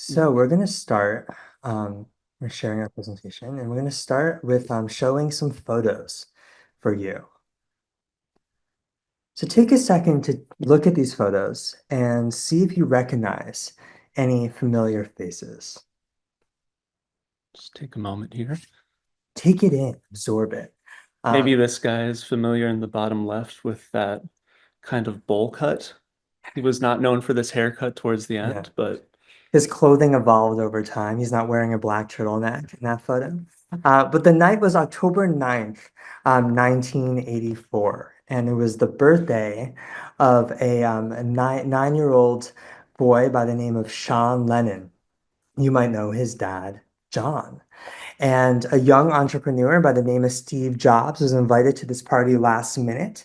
So we're going to start, we're sharing our presentation, and we're going to start with showing some photos for you. So take a second to look at these photos and see if you recognize any familiar faces. Just take a moment here. Take it in, absorb it. Maybe Um, this guy is familiar in the bottom left with that kind of bowl cut. He was not known for this haircut towards the yeah, end, but his clothing evolved over time. He's not wearing a black turtleneck in that photo. But the night was October 9th, 1984, and it was the birthday of a nine-year-old boy by the name of Sean Lennon. You might know his dad, John. And a young entrepreneur by the name of Steve Jobs was invited to this party last minute.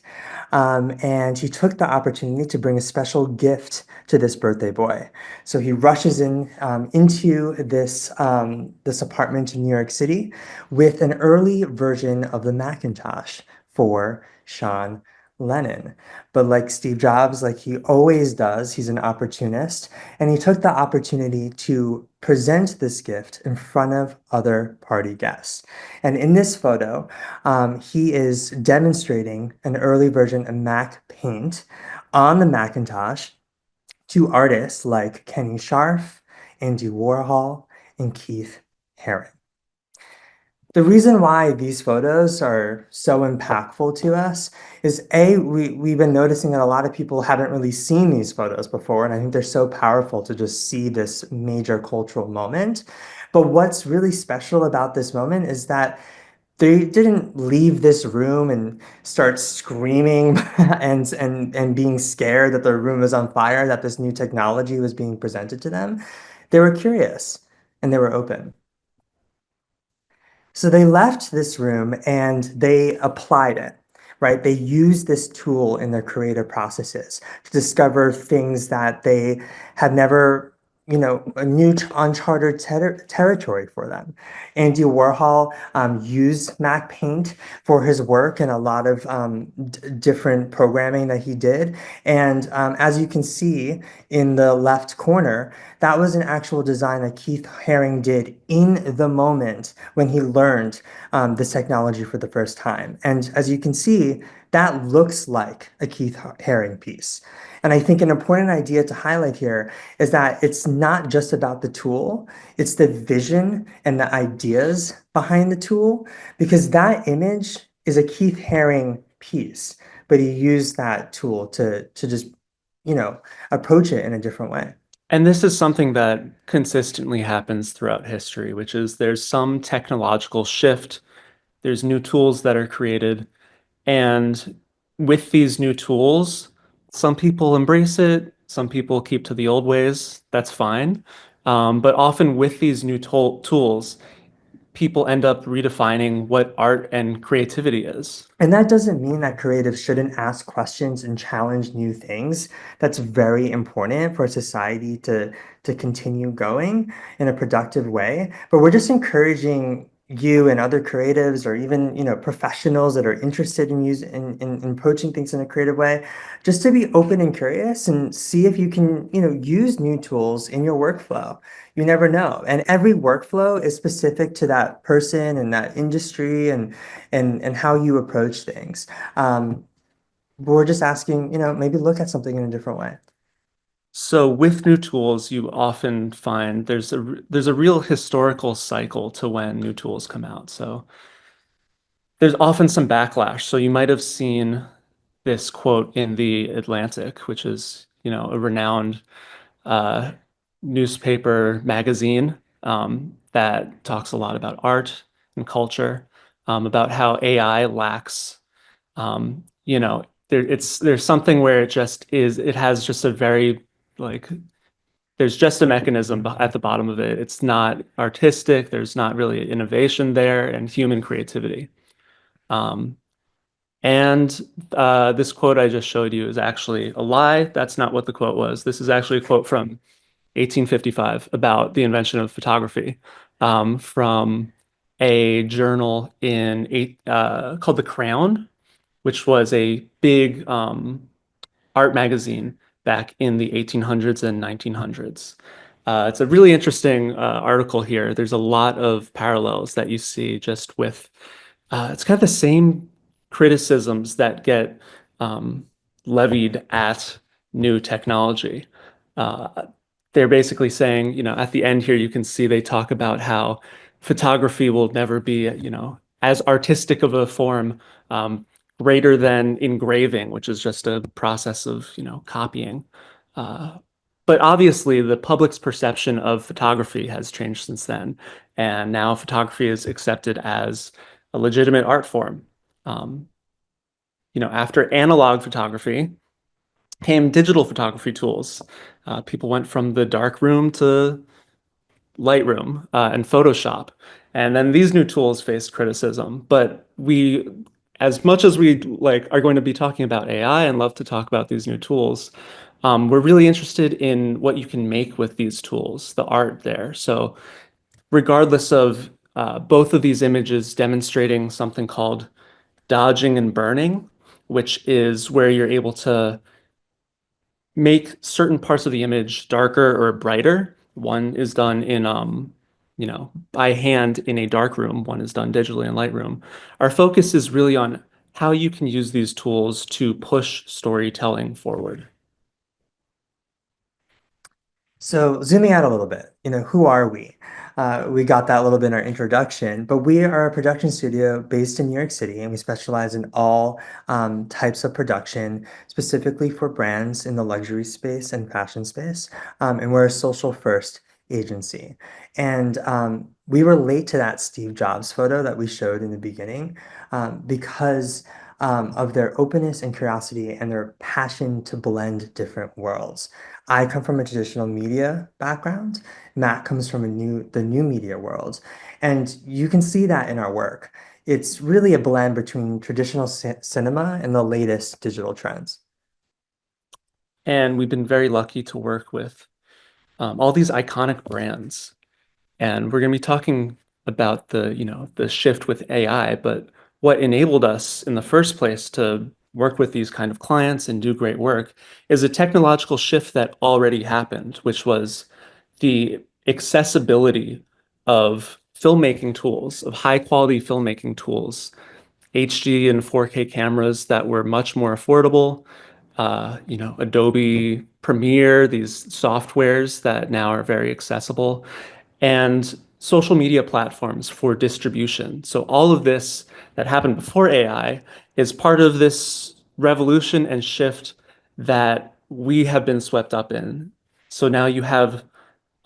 And he took the opportunity to bring a special gift to this birthday boy. So he rushes into this apartment in New York City with an early version of the Macintosh for Sean Lennon. But like Steve Jobs, like he always does, he's an opportunist, and he took the opportunity to present this gift in front of other party guests. And in this photo, he is demonstrating an early version of Mac Paint on the Macintosh to artists like Kenny Scharf, Andy Warhol, and Keith Haring. The reason why these photos are so impactful to us is we've been noticing that a lot of people haven't really seen these photos before, and I think they're so powerful to just see this major cultural moment. But what's really special about this moment is that they didn't leave this room and start screaming and being scared that their room was on fire, that this new technology was being presented to them. They were curious and they were open. So they left this room and they applied it, right? They used this tool in their creative processes to discover things that they had never, a new uncharted territory for them. Andy Warhol used Mac Paint for his work and a lot of different programming that he did. And as you can see in the left corner, that was an actual design that Keith Haring did in the moment when he learned this technology for the first time. And as you can see, that looks like a Keith Haring piece. And I think an important idea to highlight here is that it's not just about the tool, it's the vision and the ideas behind the tool, because that image is a Keith Haring piece, but he used that tool to just, approach it in a different way. and this is something that consistently happens throughout history, which is there's some technological shift, there's new tools that are created, and with these new tools, some people embrace it, some people keep to the old ways, that's fine. But often with these new tools, people end up redefining what art and creativity is. And that doesn't mean that creatives shouldn't ask questions and challenge new things. That's very important for society to continue going in a productive way. But we're just encouraging you and other creatives or even professionals that are interested in in approaching things in a creative way, just to be open and curious and see if you can use new tools in your workflow. You never know. And every workflow is specific to that person and that industry and how you approach things. But we're just asking, maybe look at something in a different way. So with new tools, you often find there's a real historical cycle to when new tools come out. So there's often some backlash. So you might have seen this quote in the Atlantic, which is, a renowned uh, newspaper magazine that talks a lot about art and culture, about how AI lacks, there's something where it has just a very like there's just a mechanism at the bottom of it. It's not artistic. There's not really innovation there and human creativity. Um, and this quote I just showed you is actually a lie. That's not what the quote was. This is actually a quote from 1855 about the invention of photography, from a journal called The Crown, which was a big art magazine back in the 1800s and 1900s. It's a really interesting article here. There's a lot of parallels that you see just with it's kind of the same criticisms that get um, levied at new technology. Uh, they're basically saying, at the end here, you can see they talk about how photography will never be, as artistic of a form, um, greater than engraving, which is just a process of, copying. Uh, but obviously, the public's perception of photography has changed since then. And now photography is accepted as a legitimate art form. Um, After analog photography came digital photography tools. People went from the dark room to Lightroom and Photoshop. And then these new tools faced criticism. But as much as we are going to be talking about AI and love to talk about these new tools, we're really interested in what you can make with these tools, the art there. So regardless of both of these images demonstrating something called dodging and burning, which is where you're able to make certain parts of the image darker or brighter. One is done in by hand in a dark room. One is done digitally in Lightroom. Our focus is really on how you can use these tools to push storytelling forward. So zooming out a little bit, who are we? We got that a little bit in our introduction, but we are a production studio based in New York City, and we specialize in all types of production, specifically for brands in the luxury space and fashion space. And we're a social first agency. And we relate to that Steve Jobs photo that we showed in the beginning because of their openness and curiosity and their passion to blend different worlds. I come from a traditional media background. Matt comes from the new media world. And you can see that in our work. It's really a blend between traditional cinema and the latest digital trends. And we've been very lucky to work with all these iconic brands. And we're going to be talking about the shift with AI, but what enabled us in the first place to work with these kind of clients and do great work is a technological shift that already happened, which was the accessibility of filmmaking tools, of high quality filmmaking tools, HD and 4K cameras that were much more affordable, Adobe Premiere, these softwares that now are very accessible, and social media platforms for distribution. So all of this that happened before AI is part of this revolution and shift that we have been swept up in. So now you have,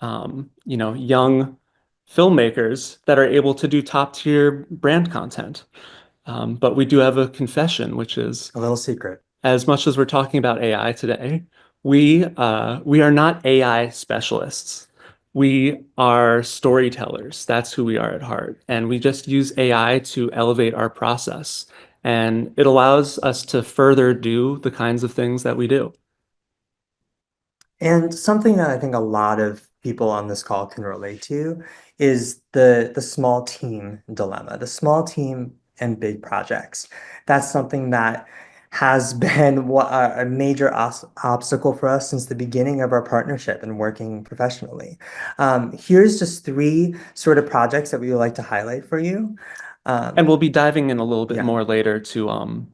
young filmmakers that are able to do top tier brand content. But we do have a confession, which is A little secret. as much as we're talking about AI today, we are not AI specialists. We are storytellers. That's who we are at heart. And we just use AI to elevate our process. And it allows us to further do the kinds of things that we do. And something that I think a lot of people on this call can relate to is the small team dilemma, the small team and big projects. That's something that has been a major obstacle for us since the beginning of our partnership and working professionally. Here's just three sort of projects that we would like to highlight for you. And Um, we'll be diving in a little bit yeah, more later to on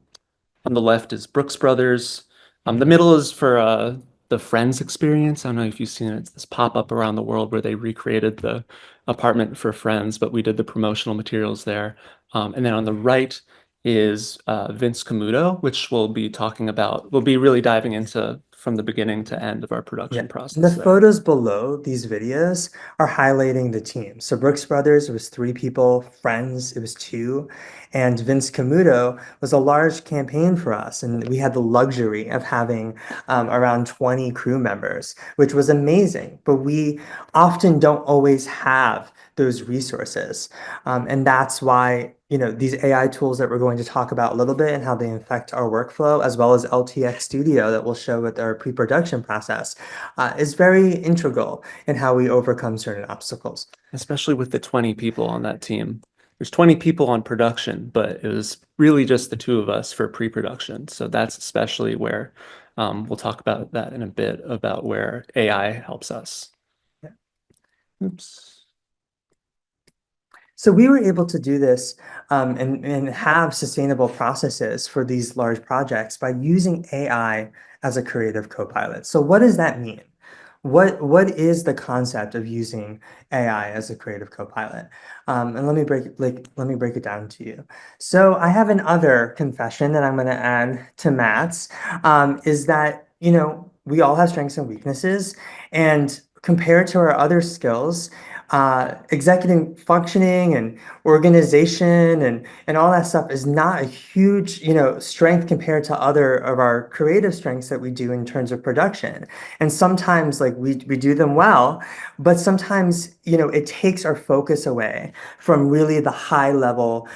the left is Brooks Brothers. The middle is for the Friends experience. I don't know if you've seen it. It's this pop-up around the world where they recreated the apartment for Friends, but we did the promotional materials there. And then on the right is Vince Camuto, which we'll be really diving into from the beginning to end of our yeah. production And the process there. photos below these videos are highlighting the team. So Brooks Brothers, it was three people. Friends, it was two. And Vince Camuto was a large campaign for us. And we had the luxury of having around 20 crew members, which was amazing. But we often don't always have those resources. And that's why, these AI tools that we're going to talk about a little bit and how they affect our workflow, as well as LTX Studio that we'll show with our pre-production process, is very integral in how we overcome certain obstacles. Especially with the 20 people on that team. There's 20 people on production, but it was really just the two of us for pre-production. So that's especially where we'll talk about that in a bit about where AI helps us. Oops. So we were able to do this and have sustainable processes for these large projects by using AI as a creative co-pilot. So what does that mean? What is the concept of using AI as a creative co-pilot? And let me break it down to you. So I have another confession that I'm going to add to Matt's, is that we all have strengths and weaknesses, and compared to our other skills, executive functioning and organization and all that stuff is not a huge strength compared to other of our creative strengths that we do in terms of production. And sometimes like we do them well, but sometimes it takes our focus away from really the high level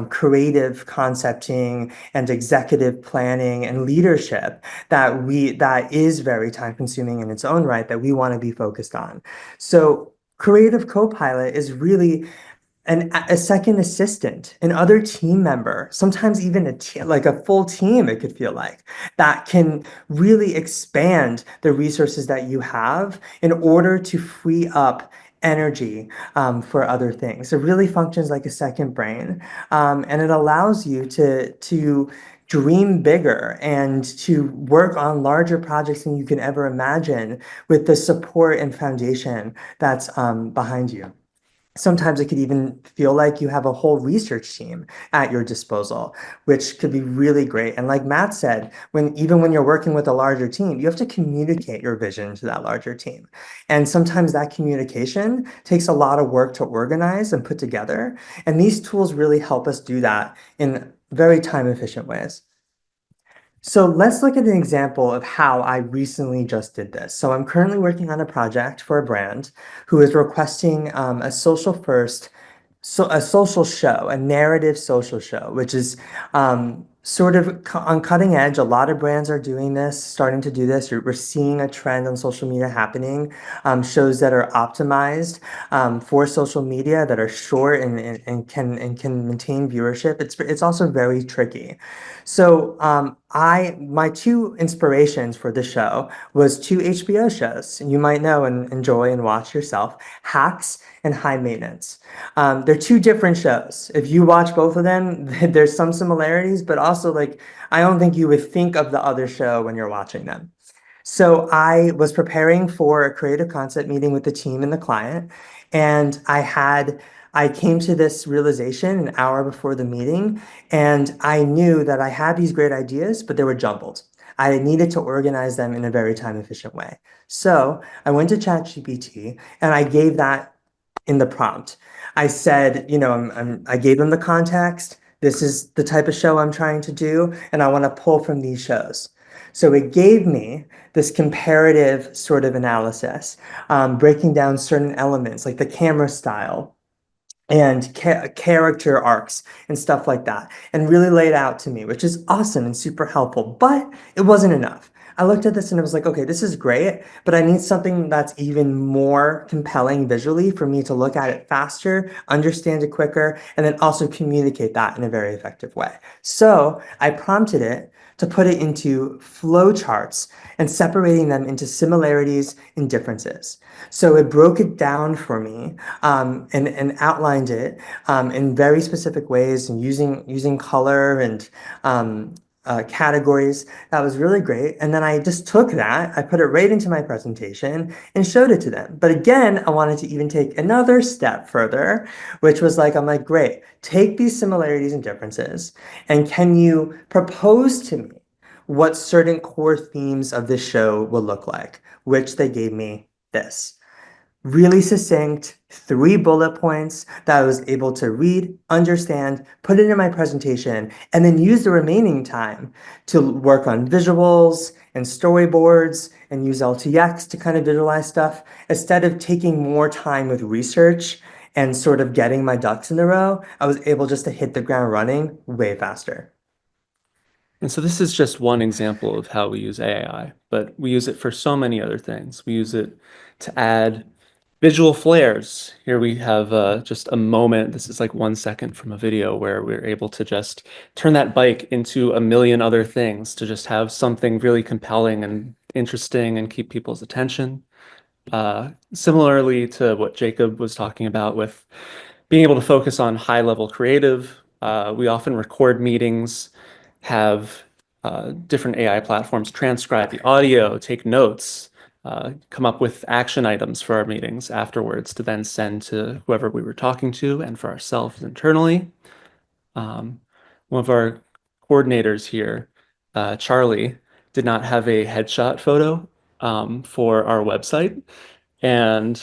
creative concepting and executive planning and leadership that is very time consuming in its own right, that we want to be focused on. So creative co-pilot is really a second assistant, another team member, sometimes even like a full team, it could feel like, that can really expand the resources that you have in order to free up energy for other things. It really functions like a second brain, and it allows you to dream bigger and to work on larger projects than you can ever imagine with the support and foundation that's behind you. Sometimes it could even feel like you have a whole research team at your disposal, which could be really great. And like Matt said, even when you're working with a larger team, you have to communicate your vision to that larger team. And sometimes that communication takes a lot of work to organize and put together. And these tools really help us do that in very time efficient ways. So let's look at an example of how I recently just did this. So I'm currently working on a project for a brand who is requesting a social first, so a social show, a narrative social show, which is sort of on cutting edge. A lot of brands are doing this, starting to do this. We're seeing a trend on social media happening. Shows that are optimized for social media, that are short and can maintain viewership. It's also very tricky. So my two inspirations for the show was two HBO shows you might know and enjoy and watch yourself, Hacks and High Maintenance. They're two different shows. If you watch both of them, there's some similarities, but also like I don't think you would think of the other show when you're watching them. So I was preparing for a creative concept meeting with the team and the client, and I came to this realization an hour before the meeting, and I knew that I had these great ideas, but they were jumbled. I needed to organize them in a very time efficient way. So I went to ChatGPT and I gave that in the prompt. I said, I gave them the context. This is the type of show I'm trying to do, and I want to pull from these shows. So it gave me this comparative sort of analysis, breaking down certain elements like the camera style and character arcs and stuff like that, and really laid out to me, which is awesome and super helpful, but it wasn't enough. I looked at this and I was like, okay, this is great, but I need something that's even more compelling visually for me to look at it faster, understand it quicker, and then also communicate that in a very effective way. So I prompted it to put it into flow charts and separating them into similarities and differences. So it broke it down for me, and outlined it in very specific ways and using color and categories. That was really great. And then I just took that, I put it right into my presentation and showed it to them. But again, I wanted to even take another step further, which was like, I'm like, great, take these similarities and differences, and can you propose to me what certain core themes of this show will look like, which they gave me this. Really succinct, 3 bullet points that I was able to read, understand, put it in my presentation, and then use the remaining time to work on visuals and storyboards and use LTX to kind of visualize stuff instead of taking more time with research and sort of getting my ducks in a row. I was able just to hit the ground running way faster. And so this is just one example of how we use AI, but we use it for so many other things. We use it to add visual flares. Here we have just a moment. This is like 1 second from a video where we're able to just turn that bike into a million other things to just have something really compelling and interesting and keep people's attention. Similarly to what Jacob was talking about with being able to focus on high level creative, we often record meetings, have different AI platforms transcribe the audio, take notes, come up with action items for our meetings afterwards to then send to whoever we were talking to and for ourselves internally. Um, one of our coordinators here, Charlie, did not have a headshot photo for our website. And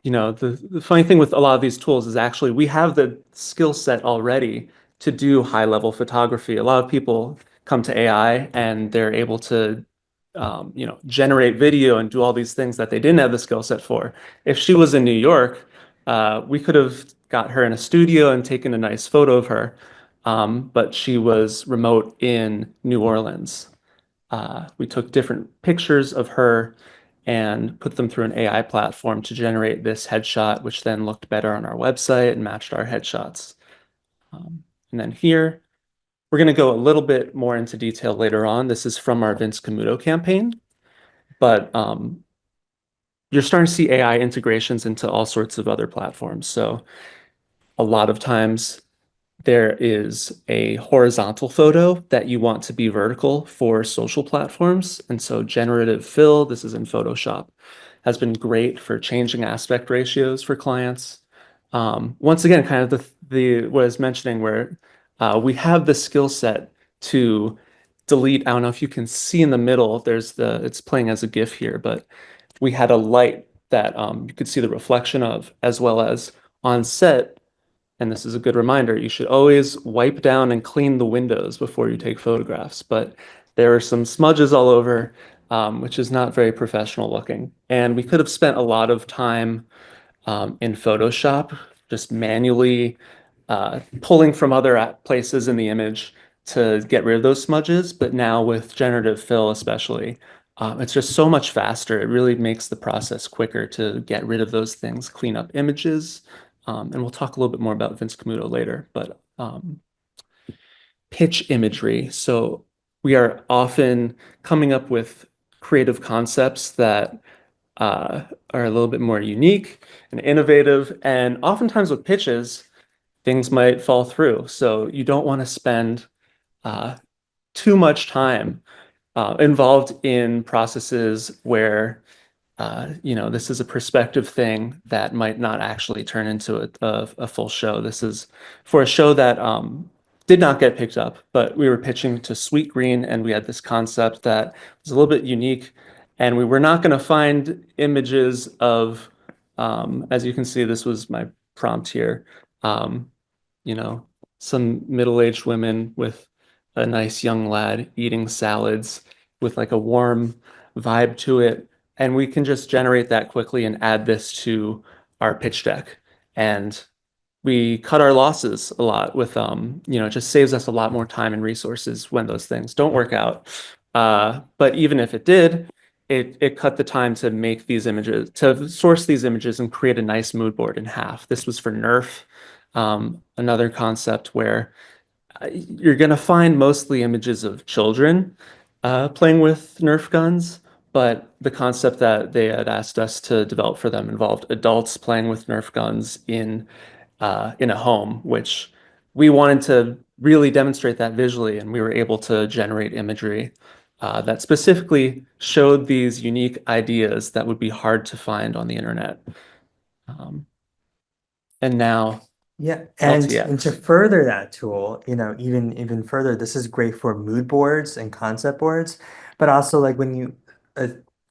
the funny thing with a lot of these tools is actually we have the skill set already to do high level photography. A lot of people come to AI and they're able to, generate video and do all these things that they didn't have the skill set for. If she was in New York, we could have got her in a studio and taken a nice photo of her. But she was remote in New Orleans. We took different pictures of her and put them through an AI platform to generate this headshot, which then looked better on our website and matched our headshots. And then here, we're going to go a little bit more into detail later on. This is from our Vince Camuto campaign, but you're starting to see AI integrations into all sorts of other platforms. So a lot of times there is a horizontal photo that you want to be vertical for social platforms. And so generative fill, this is in Photoshop, has been great for changing aspect ratios for clients. Once again, kind of the what I was mentioning where we have the skill set to delete. I don't know if you can see in the middle, it's playing as a GIF here, but we had a light that you could see the reflection of, as well as on set, and this is a good reminder, you should always wipe down and clean the windows before you take photographs. But there are some smudges all over, which is not very professional looking. And we could have spent a lot of time in Photoshop, just manually pulling from other places in the image to get rid of those smudges. But now with generative fill, especially, it's just so much faster. It really makes the process quicker to get rid of those things, clean up images. And we'll talk a little bit more about Vince Camuto later, but pitch imagery. So we are often coming up with creative concepts that are a little bit more unique and innovative. And oftentimes with pitches, things might fall through. So you don't want to spend uh, too much time involved in processes where this is a perspective thing that might not actually turn into a full show. This is for a show that did not get picked up, but we were pitching to Sweet Green, and we had this concept that was a little bit unique, and we were not going to find images of, as you can see, this was my prompt here, um, you know, some middle-aged women with a nice young lad eating salads with like a warm vibe to it. And we can just generate that quickly and add this to our pitch deck. And we cut our losses a lot with, it just saves us a lot more time and resources when those things don't work out. But even if it did, it cut the time to make these images, to source these images and create a nice mood board in half. This was for Nerf, another concept where you're going to find mostly images of children playing with Nerf guns, but the concept that they had asked us to develop for them involved adults playing with Nerf guns in a home, which we wanted to really demonstrate that visually, and we were able to generate imagery that specifically showed these unique ideas that would be hard to find on the internet. And now Yeah, and to LTX. further that tool, even further, this is great for mood boards and concept boards, but also like when you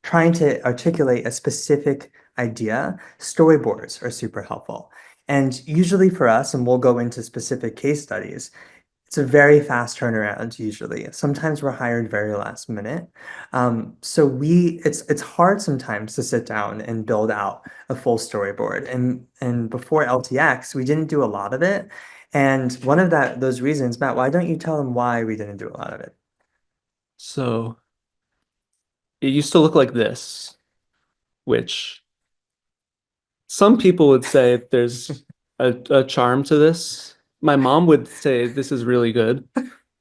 trying to articulate a specific idea, storyboards are super helpful. And usually for us, and we'll go into specific case studies, it's a very fast turnaround usually. Sometimes we're hired very last minute. It's hard sometimes to sit down and build out a full storyboard. And before LTX, we didn't do a lot of it. And one of those reasons, Matt, why don't you tell them why we didn't do a lot of it? So it used to look like this, which some people would say there's a charm to this. My mom would say this is really good.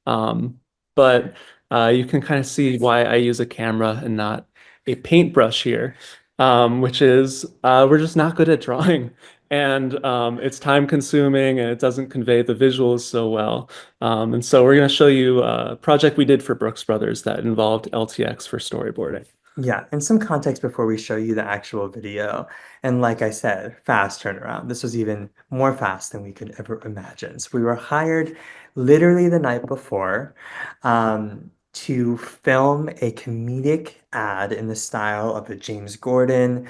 But you can kind of see why I use a camera and not a paintbrush here. which is we're just not good at drawing. And it's time consuming and it doesn't convey the visuals so well. And so we're going to show you a project we did for Brooks Brothers that involved LTX for storyboarding. Yeah, and some context before we show you the actual video. And like I said, fast turnaround. This was even more fast than we could ever imagine. So we were hired literally the night before to film a comedic ad in the style of a James Gordon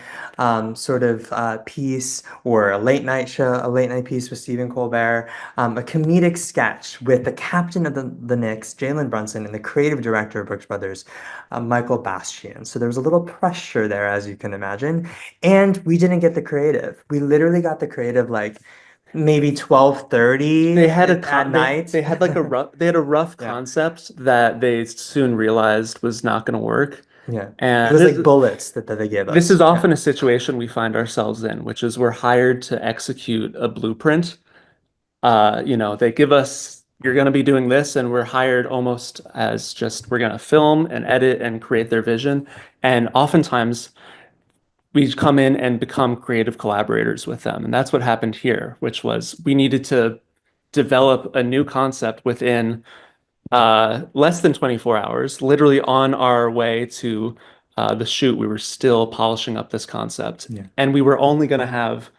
sort of piece, or a late night show, a late night piece with Stephen Colbert, a comedic sketch with the captain of the Knicks, Jalen Brunson, and the creative director of Brooks Brothers, Michael Bastian. So there was a little pressure there, as you can imagine. And we didn't get the creative. We literally got the creative like maybe 12:30 They had a at con night. they had like a rough Yeah. concept that they soon realized was not going to work. Yeah. It And was like bullets that they gave this us. is Yeah. often a situation we find ourselves in, which is we're hired to execute a blueprint. They give us, you're going to be doing this, and we're hired almost as just, we're going to film and edit and create their vision. And oftentimes we come in and become creative collaborators with them. And that's what happened here, which was we needed to develop a new concept within less than 24 hours, literally on our way to the shoot. We were still polishing up this concept. Yeah. And we were only going to have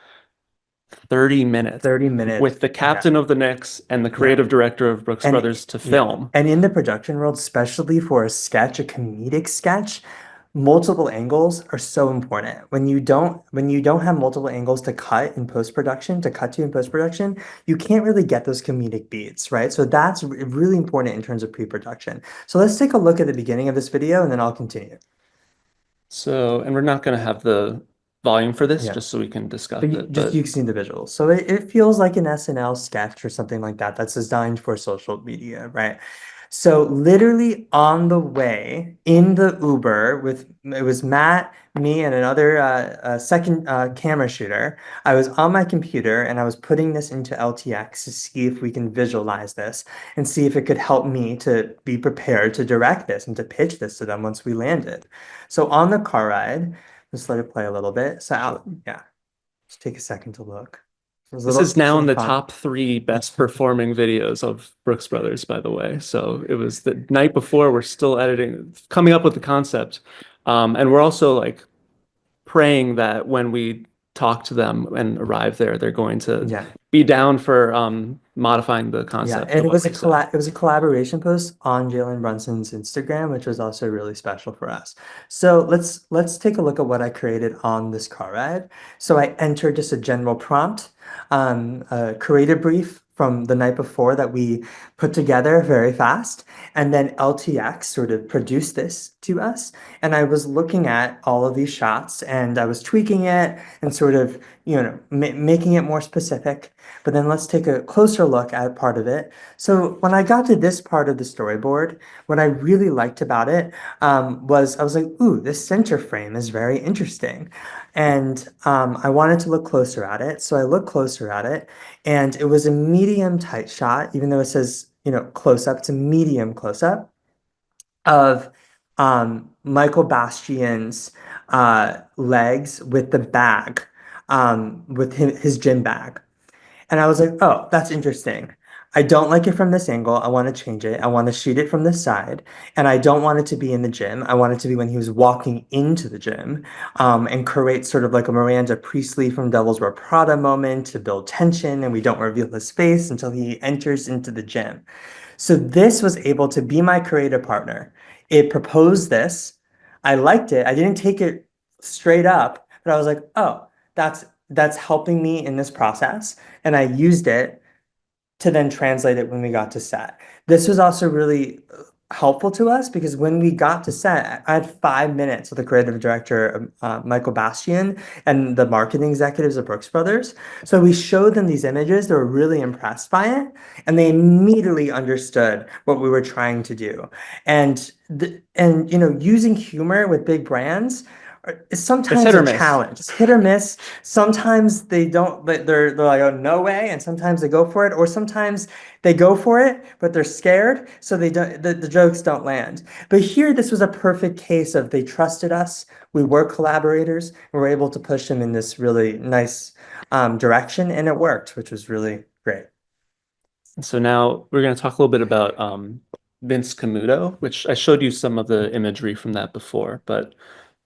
30 minutes 30 minutes. with the Yeah. captain of the Knicks and the Yeah. creative director of Brooks And Brothers to yeah. film. And in the production world, especially for a sketch, a comedic sketch, multiple angles are so important. When you don't have multiple angles to cut in post-production, to cut to in post-production, you can't really get those comedic beats, right? So that's really important in terms of pre-production. So let's take a look at the beginning of this video and then I'll continue. So, and we're not going to have the volume for this Yeah. just so we can discuss But it. just But you can see the visuals. So it feels like an SNL sketch or something like that that's designed for social media, right? So literally on the way in the Uber with it was Matt, me, and another second camera shooter. I was on my computer and I was putting this into LTX to see if we can visualize this and see if it could help me to be prepared to direct this and to pitch this to them once we landed. So on the car ride, let's let it play a little bit. So yeah. Just take a second to look. this is now in Some the fun. top 3 best performing videos of Brooks Brothers, by the way. So it was the night before, we're still editing, coming up with the concept. And we're also like praying that when we talk to them and arrive there, they're going to Yeah. be down for modifying the Yeah, concept and of it what was we said. it was a collaboration post on Jalen Brunson's Instagram, which was also really special for us. So let's take a look at what I created on this car ride. So I entered just a general prompt, a creative brief from the night before that we put together very fast, and then LTX sort of produced this to us. And I was looking at all of these shots, and I was tweaking it and sort of, making it more specific. But then let's take a closer look at part of it. So when I got to this part of the storyboard, what I really liked about it was I was like, ooh, this center frame is very interesting. And I wanted to look closer at it. So I looked closer at it, and it was a medium tight shot, even though it says, close up, it's a medium close up of Michael Bastian's legs with the bag, with his gym bag. And I was like, oh, that's interesting. I don't like it from this angle. I want to change it. I want to shoot it from this side. And I don't want it to be in the gym. I want it to be when he was walking into the gym, and create sort of like a Miranda Priestley from Devil's Wear Prada moment to build tension. And we don't reveal his face until he enters into the gym. So this was able to be my creative partner. It proposed this. I liked it. I didn't take it straight up, but I was like, oh, that's helping me in this process. And I used it to then translate it when we got to set. This was also really helpful to us because when we got to set, I had 5 minutes with the creative director, Michael Bastian, and the marketing executives of Brooks Brothers. So we showed them these images. They were really impressed by it, and they immediately understood what we were trying to do. And using humor with big brands It's It's sometimes hit a or miss. challenge. It's hit or miss. Sometimes they don't, they're like, oh, no way. And sometimes they go for it. Or sometimes they go for it, but they're scared. So they don't, the jokes don't land. But here, this was a perfect case of they trusted us. We were collaborators and we were able to push them in this really nice direction. And it worked, which was really great. So now we're going to talk a little bit about Vince Camuto, which I showed you some of the imagery from that before, but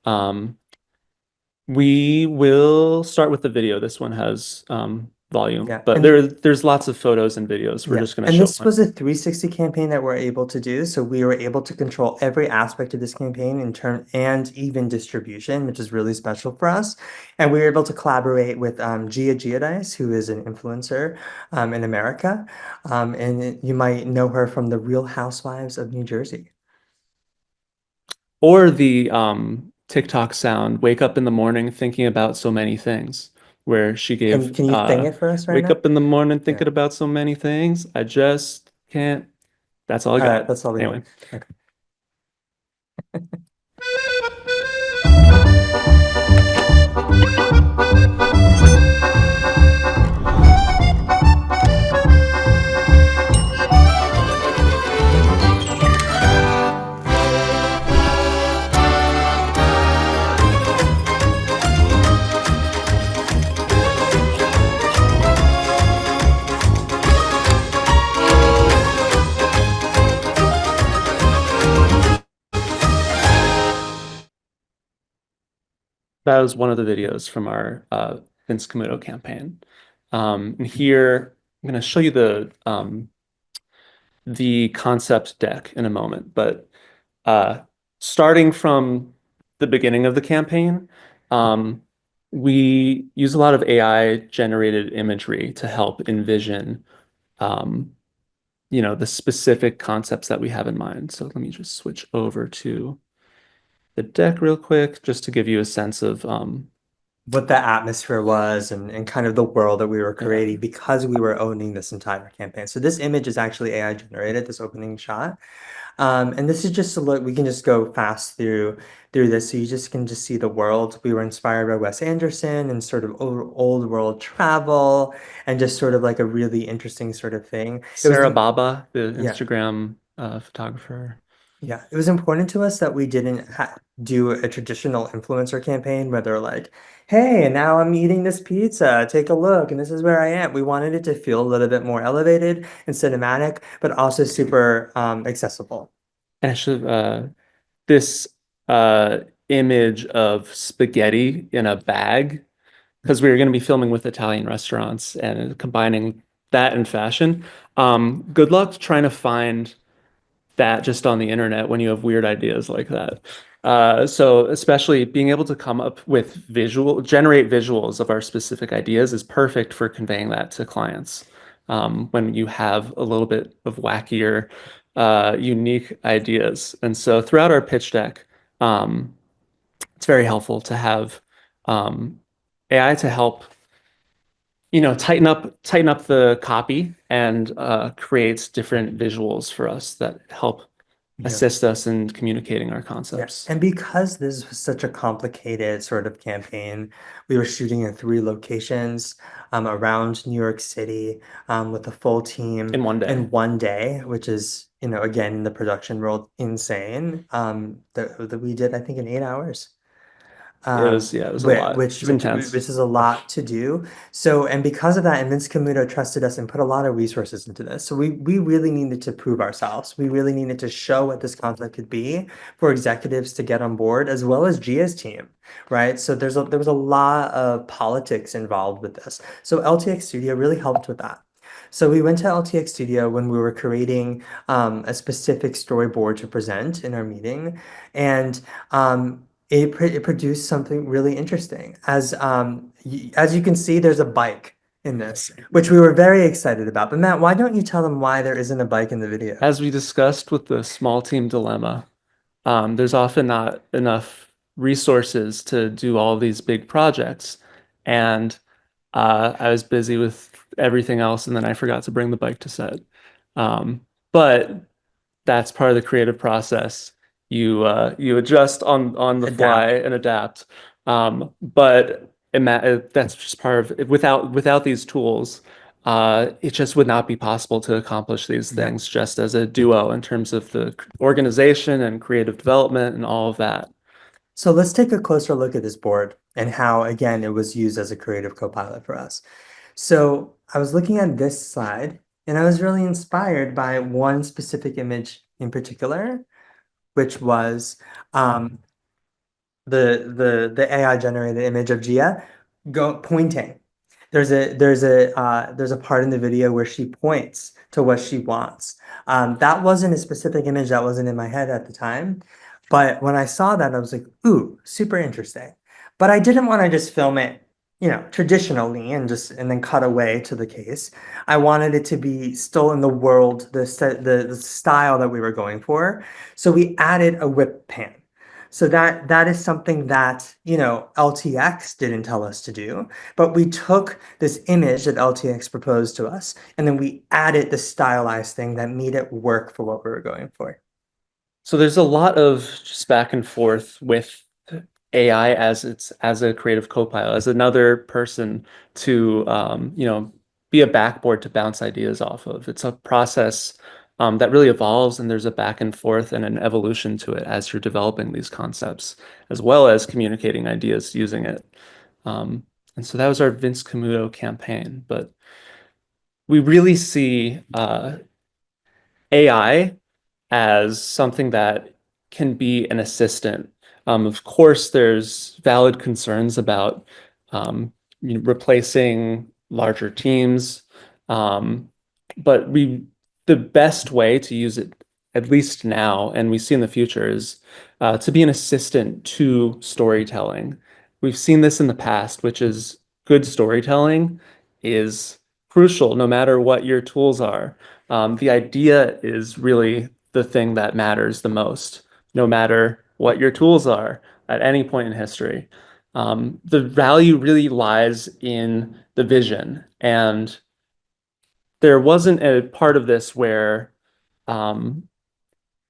um, we will start with the video. This one has volume, Yeah. but And there's lots of photos and videos. We're yeah, just going to and show this one. was a 360 campaign that we're able to do. So we were able to control every aspect of this campaign in turn and even distribution, which is really special for us. And we were able to collaborate with Gia Giudice, who is an influencer in America. And you might know her from the Real Housewives of New Jersey. Or the TikTok sound, wake up in the morning thinking about so many things, where she gave Can you sing it for us right wake now? up in the morning Yeah. thinking about so many things. I just can't. That's all I All right, got. that's all we need. Anyway. Okay. That was one of the videos from our Vince Camuto campaign. And here I'm going to show you the concept deck in a moment, but uh, starting from the beginning of the campaign, um, we use a lot of AI generated imagery to help envision, um, the specific concepts that we have in mind. So let me just switch over to the deck real quick, just to give you a sense of, What the atmosphere was and kind of the world that we were yeah, creating because we were owning this entire campaign. So this image is actually AI generated, this opening shot. And this is just a look, we can just go fast through this. So you just can just see the world. We were inspired by Wes Anderson and sort of old world travel and just sort of like a really interesting sort of thing. It was Sarah Baba, the yeah. Instagram photographer. Yeah, it was important to us that we didn't ha do a traditional influencer campaign where they're like, hey, now I'm eating this pizza. Take a look, and this is where I am. We wanted it to feel a little bit more elevated and cinematic, but also super accessible. And I should this uh, image of spaghetti in a bag, because we were going to be filming with Italian restaurants and combining that and fashion. Good luck trying to find that just on the internet when you have weird ideas like that. So especially being able to come up with generate visuals of our specific ideas is perfect for conveying that to clients. When you have a little bit of wackier, unique ideas. And so throughout our pitch deck, um, it's very helpful to have AI to help, tighten up the copy and create different visuals for us that help Yeah. assist us in communicating our Yeah, concepts. and because this was such a complicated sort of campaign, we were shooting in three locations around New York City with a full team In one day. in one day, which is, again, in the production world, insane. That we did, I think, in 8 hours Yeah, it was a lot. It was which intense. is a lot to do. So, and because of that, and Vince Camuto trusted us and put a lot of resources into this. So we really needed to prove ourselves. We really needed to show what this concept could be for executives to get on board, as well as Gia's team, right? So there was a lot of politics involved with this. So LTX Studio really helped with that. So we went to LTX Studio when we were creating a specific storyboard to present in our meeting, and it produced something really interesting. As you can see, there's a bike in this, which we were very excited about. But Matt, why don't you tell them why there isn't a bike in the video? As we discussed with the small team dilemma, there's often not enough resources to do all these big projects. And I was busy with everything else, and then I forgot to bring the bike to set. But that's part of the creative process. you adjust on the fly Adapt. and adapt. But that's just part of without these tools, it just would not be possible to accomplish these Yeah. things just as a duo in terms of the organization and creative development and all of that. So let's take a closer look at this board and how, again, it was used as a creative copilot for us. So I was looking at this slide and I was really inspired by one specific image in particular, which was um, the AI generated image of Gia go pointing. There's a part in the video where she points to what she wants. That wasn't a specific image that wasn't in my head at the time, but when I saw that, I was like, "Ooh, super interesting." But I didn't want to just film it, traditionally and then cut away to the case. I wanted it to be still in the world, the style that we were going for. So we added a whip pan. So that is something that, LTX didn't tell us to do, but we took this image that LTX proposed to us, and then we added the stylized thing that made it work for what we were going for. So there's a lot of just back and forth with AI as a creative co-pilot, as another person to be a backboard to bounce ideas off of. It's a process that really evolves, and there's a back and forth and an evolution to it as you're developing these concepts, as well as communicating ideas using it. Um, and so that was our Vince Camuto campaign. But we really see AI as something that can be an assistant. Of course, there's valid concerns about replacing larger teams, um, but the best way to use it, at least now, and we see in the future, is to be an assistant to storytelling. We've seen this in the past, which is good storytelling is crucial no matter what your tools are. The idea is really the thing that matters the most, no matter what your tools are at any point in history. The value really lies in the vision. And there wasn't a part of this where um,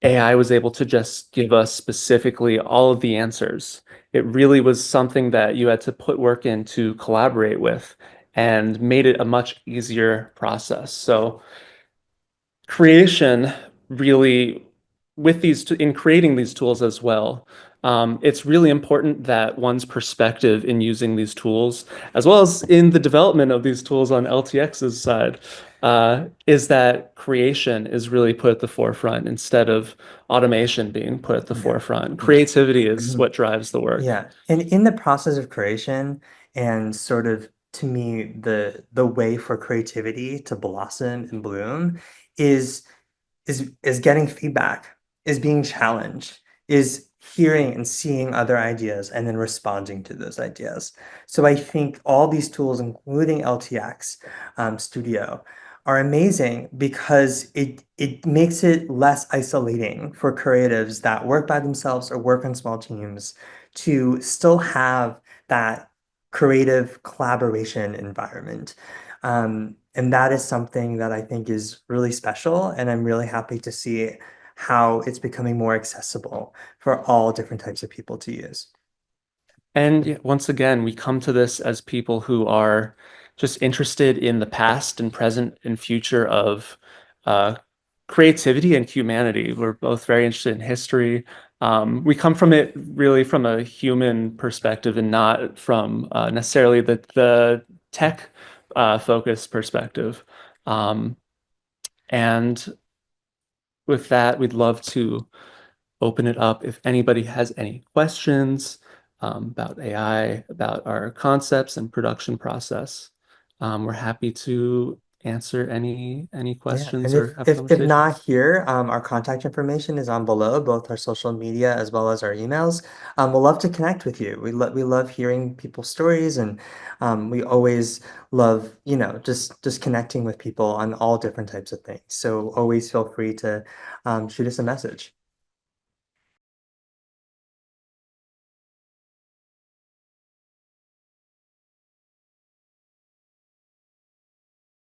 AI was able to just give us specifically all of the answers. It really was something that you had to put work in to collaborate with and made it a much easier process. So creation really with in creating these tools as well, it's really important that one's perspective in using these tools, as well as in the development of these tools on LTX's side, is that creation is really put at the forefront instead of automation being put at the Yeah. forefront. Yeah. Creativity is what drives the work. Yeah. And in the process of creation and sort of to me the way for creativity to blossom and bloom is is getting feedback, is being challenged, is hearing and seeing other ideas and then responding to those ideas. So I think all these tools, including LTX Studio, are amazing because it makes it less isolating for creatives that work by themselves or work on small teams to still have that creative collaboration environment. And that is something that I think is really special, and I'm really happy to see how it's becoming more accessible for all different types of people to use. And once again, we come to this as people who are just interested in the past and present and future of uh, creativity and humanity. We're both very interested in history. We come from it really from a human perspective and not from necessarily the tech focused perspective. Um, and with that, we'd love to open it up if anybody has any questions about AI, about our concepts and production process. We're happy to answer any Yeah, questions and or have if not conversations. here, our contact information is on below, both our social media as well as our emails. We'll love to connect with you. We love hearing people's stories, and we always love, just connecting with people on all different types of things. So always feel free to shoot us a message.